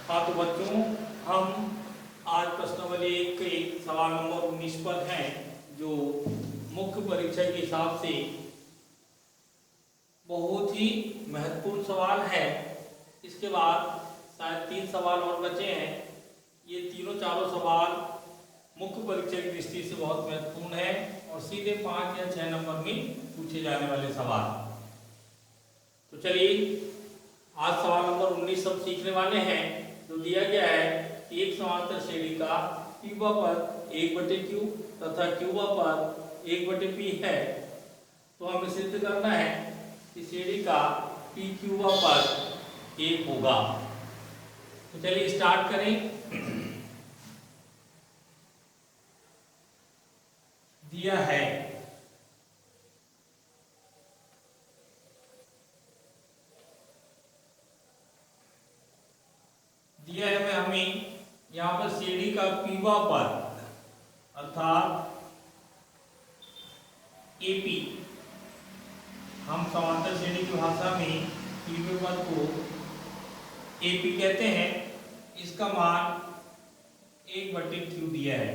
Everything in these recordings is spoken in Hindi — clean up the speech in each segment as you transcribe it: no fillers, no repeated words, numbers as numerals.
हाँ तो बच्चों, हम आज प्रश्नावली 1 के सवाल नंबर 19 पर हैं, जो मुख्य परीक्षा के हिसाब से बहुत ही महत्वपूर्ण सवाल है। इसके बाद शायद 3 सवाल और बचे हैं। ये तीनों चारों सवाल मुख्य परीक्षा की दृष्टि से बहुत महत्वपूर्ण है और सीधे 5 या 6 नंबर में पूछे जाने वाले सवाल। तो चलिए, आज सवाल नंबर 19 सब सीखने वाले हैं। जो दिया गया है कि एक समांतर श्रेणी का क्यूबा पर 1/q तथा क्यूबा पर 1/p है, तो हमें सिद्ध करना है कि श्रेणी का p क्यूबा पर 1 होगा। तो चलिए स्टार्ट करें। दिया है हमें यहाँ पर श्रेणी का पीवा पर अर्थात एपी, हम समांतर श्रेणी की भाषा में पीवे पद को एपी कहते हैं, इसका मान 1/q दिया है।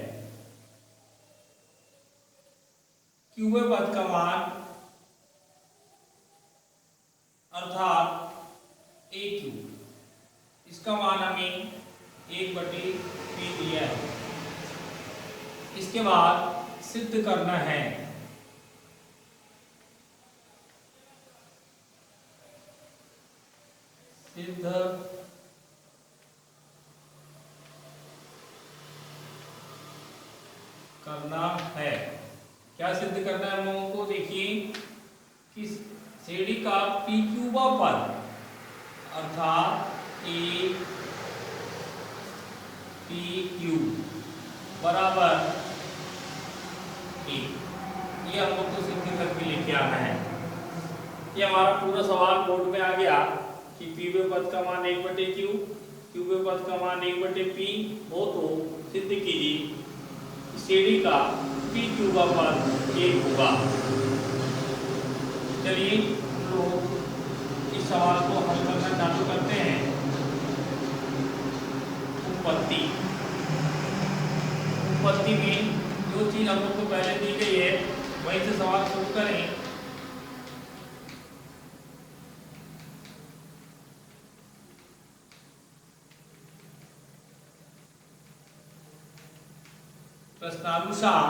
क्यूबे पद का मान अर्थात AQ, इसका मान हमें 1/p दिया है। इसके बाद सिद्ध करना है सिद्ध करना है। क्या सिद्ध करना है हम लोगों को? देखिए कि श्रेणी का p क्यूबा पर अर्थात APQ बराबर 1, ये हम लोग को सिद्ध करके लेके आना है। ये हमारा पूरा सवाल बोर्ड में आ गया कि पीवे पद का मान 1/q, क्यूबे पद का मान 1/p हो तो सिद्ध कीजिए श्रेणी का p क्यूबा पर 1 होगा। चलिए हम लोग इस सवाल को हल करना चालू करते हैं। उत्पत्ति में जो चीज हम लोग को पहले दी गई है वहीं से सवाल शुरू करें। प्रश्नानुसार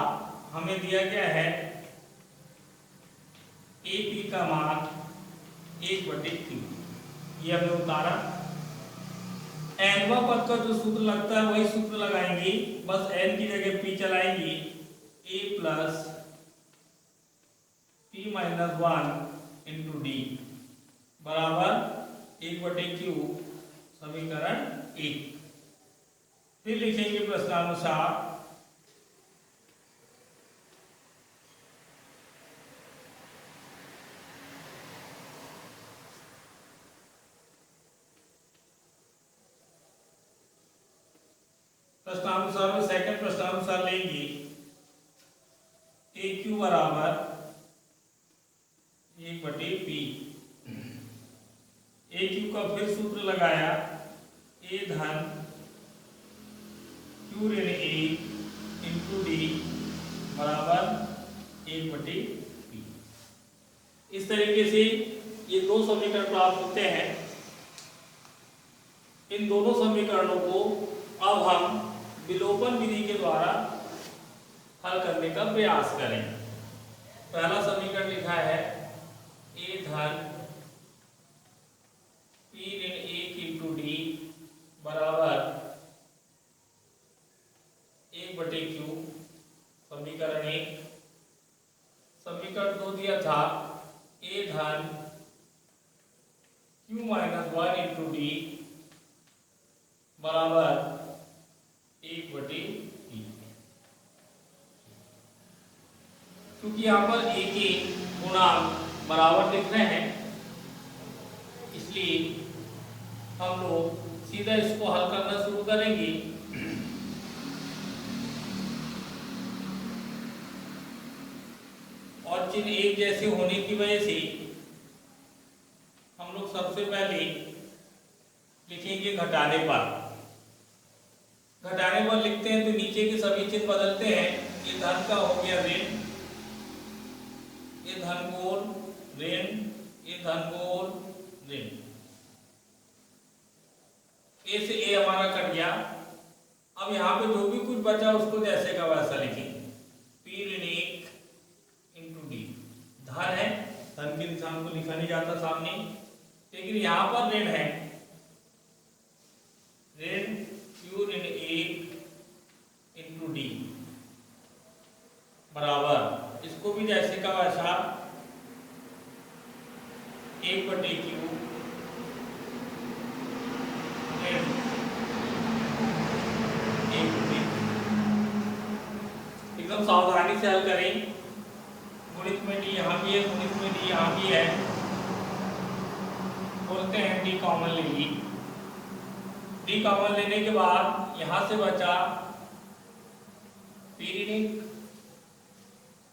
हमें दिया गया है AP का मान 1/q, ये हमने उतारा। nवा पद का जो सूत्र लगता है वही सूत्र लगाएंगे, बस n की जगह p चलाएंगे। a plus p minus 1 into D बराबर 1/q, समीकरण 1। फिर लिखेंगे प्रश्नानुसार में सेकंड प्रश्नानुसार लेंगे AQ बराबर 1/p। AQ का फिर सूत्र लगाया, A धन Q ऋण A इंटू डी बराबर 1/p। इस तरीके से ये दो समीकरण प्राप्त होते हैं। इन दोनों समीकरणों को अब हम विलोपन विधि के द्वारा हल करने का प्रयास करें। पहला समीकरण लिखा है A धन P ऋण 1 इंटू डी बराबर 1/q, समीकरण 1। समीकरण 2 दिया था A धन Q माइनस 1 इंटू डी बराबर 1/p। क्योंकि यहाँ पर एक ही गुणांक बराबर लिख रहे हैं, इसलिए हम लोग सीधा इसको हल करना शुरू करेंगे। और चिन्ह एक जैसे होने की वजह से हम लोग सबसे पहले लिखेंगे घटाने पर। घटाने पर लिखते हैं तो नीचे के सभी चिन्ह बदलते हैं। ये धन का हो गया ऋण, ये धन गोल ऋण, ये धन गोल ऋण, ए से ए हमारा कट गया। अब यहाँ पे जो भी कुछ बचा उसको जैसे का वैसा लिखेंगे। पी ऋण 1 इंटू डी, धन है, धन के निशान को लिखा नहीं जाता सामने, लेकिन यहाँ पर ऋण है, ऋण क्यू ऋण 1 इंटू डी बराबर, इसको भी जैसे का वैसा 1/क्यू ऋण 1/डी। एकदम सावधानी से हल करें। गुणित में डी यहाँ भी है, गुणित में डी यहाँ भी है, बोलते हैं डी कॉमन ले ली। डी कॉमन लेने के बाद यहाँ से बचा पी ऋण,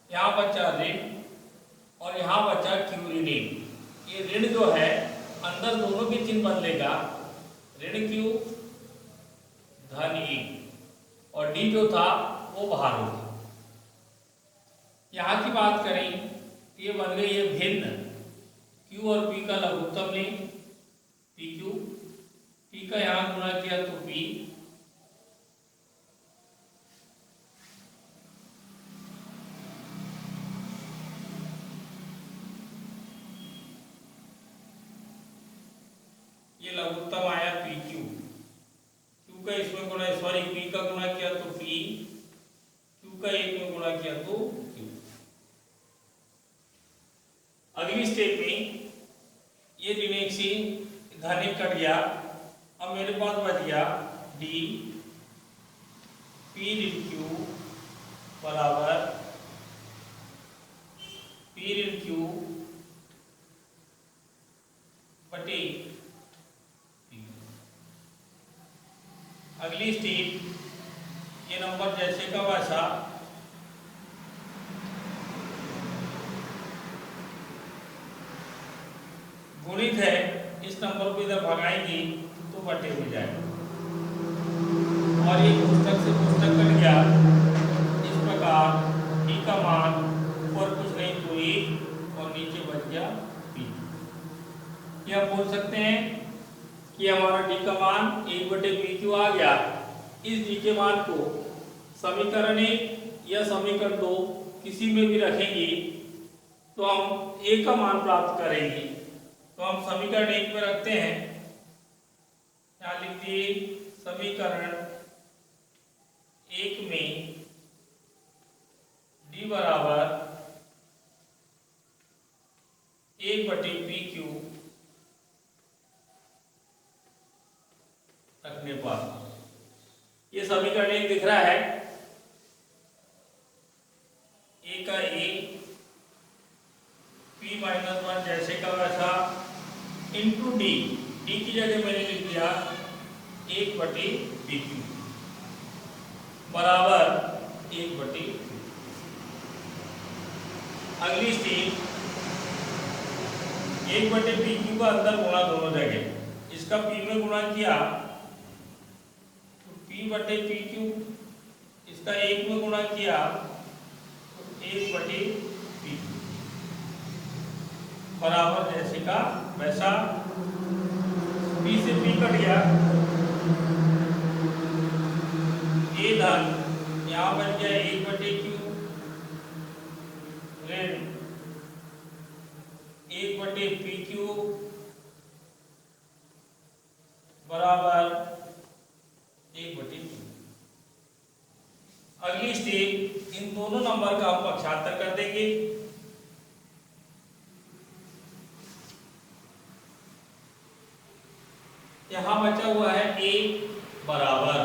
यहाँ बचा ऋण और यहाँ बचा क्यू ऋण। ये ऋण जो है अंदर दोनों के चिन्ह बदलेगा, ऋण क्यू धन ई, और डी जो था वो बाहर होगा। यहाँ की बात करें ये बन गई है भिन्न, Q और P का लघुत्तम लें, PQ, P का यहाँ गुणा किया तो P, ये लघुत्तम आया PQ, Q का इसमें गुणा, सॉरी P का गुणा किया तो P, Q का एक में गुणा किया तो Q। अगली स्टेप में ये ऋण 1 से धन 1 कट गया। अब मेरे पास बच गया डी पी ऋण क्यू बराबर पी ऋण क्यू बटे पी। अगली स्टेप ये नंबर जैसे का वैसा गुणित है, इस नंबर को इधर भगाएंगे तो बटे हो जाएगा और ये पुस्तक से पुस्तक कट गया। इस प्रकार डी का मान ऊपर कुछ नहीं तो 1 और नीचे बच गया पी। ये हम बोल सकते हैं कि हमारा डी का मान 1/PQ आ गया। इस डी के मान को समीकरण 1 या समीकरण 2 किसी में भी रखेंगे तो हम ए का मान प्राप्त करेंगे। तो हम समीकरण 1 में रखते हैं, यहाँ लिख दिए समीकरण 1 में डी बराबर 1/PQ रखने पर ये समीकरण 1 दिख रहा है, ए का ए P -1 जैसे का वैसा इंटू डी, डी की जगह मैंने लिख दिया 1/PQ बराबर 1/Q। अगली स्टेप 1/PQ का अंदर गुणा दोनों जगह, इसका P में गुणा किया तो P/PQ, इसका 1 में गुणा किया तो 1/PQ बराबर जैसे का वैसा। P से P कट गया, ए धन यहाँ बन गया 1/Q ऋण 1/PQ बराबर 1/Q। अगली स्टेप इन दोनों नंबर का हम पक्षांतर कर देंगे। यहाँ बचा हुआ है a बराबर,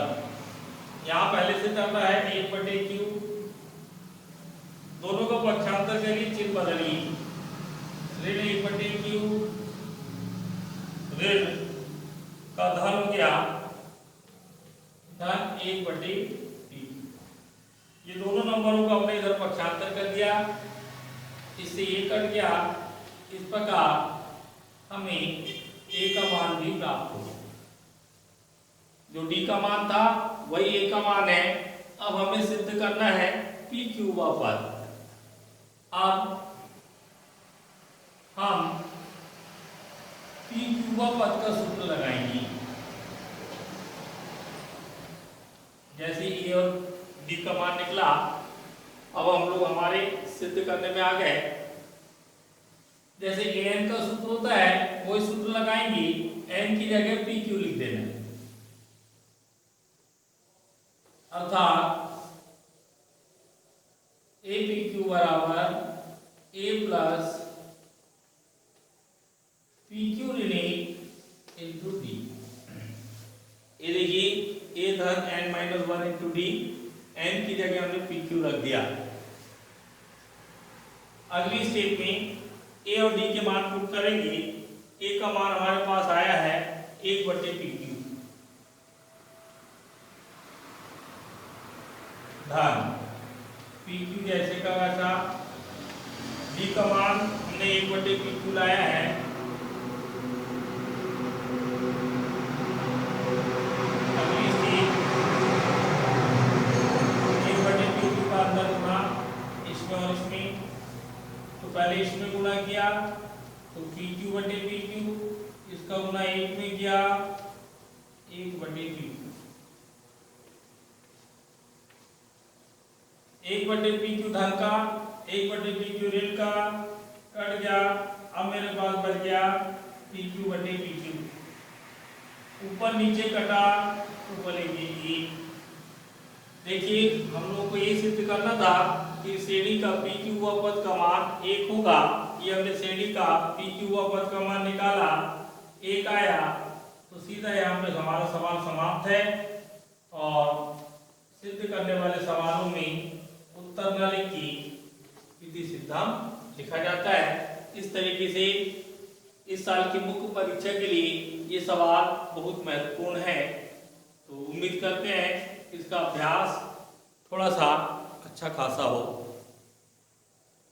यहाँ पहले से चल रहा है 1/Q, दोनों का पक्षांतर करिए, चिन्ह बदलिए, ऋण 1/Q ऋण का धन हो गया धन 1/P। ये दोनों नंबरों को हमने इधर पक्षांतर कर दिया, इससे ये कट गया। इस प्रकार हमें a का मान भी प्राप्त हो। जो डी का मान था वही ए का मान है। अब हमें सिद्ध करना है पी क्यूबा पद। अब हम पी क्यूबा पद का सूत्र लगाएंगे। जैसे ए और डी का मान निकला, अब हम लोग हमारे सिद्ध करने में आ गए। जैसे एन का सूत्र होता है वही सूत्र लगाएंगे, एन की जगह पी क्यू लिख देना, अर्थात ए पी क्यू बराबर ए प्लस पी क्यू ऋणात्मक इंटू डी। ये देखिए ए धन N minus one into D, N की जगह हमने पी क्यू रख दिया। अगली स्टेप में ए और डी के मान पुट करेंगे। ए का मान हमारे पास आया है 1/pq धन pq जैसे का वैसा। डी का मान हमने 1/pq लाया है, अगली स्टेप 1/pq का अंदर गुणा इसमें और इसमें। तो पहले इसमें गुणा किया तो pq/pq, इसका गुणा 1 में किया 1/pq, 1/pq धन का 1/pq ऋण का कट गया। अब मेरे पास बच गया pq/pq, ऊपर नीचे कटा तो बनेगी 1। देखिए हम लोग को ये सिद्ध करना था कि श्रेणी का पी क्यू पद का मान 1 होगा। ये हमने श्रेणी का पी क्यू पद का मान निकाला, 1 आया, तो सीधा यहाँ पे हमारा सवाल समाप्त है। और सिद्ध करने वाले सवालों में उत्तर न लिख की विधि सिद्धांत लिखा जाता है। इस तरीके से इस साल की मुख्य परीक्षा के लिए ये सवाल बहुत महत्वपूर्ण है। तो उम्मीद करते हैं इसका अभ्यास थोड़ा सा अच्छा खासा हो।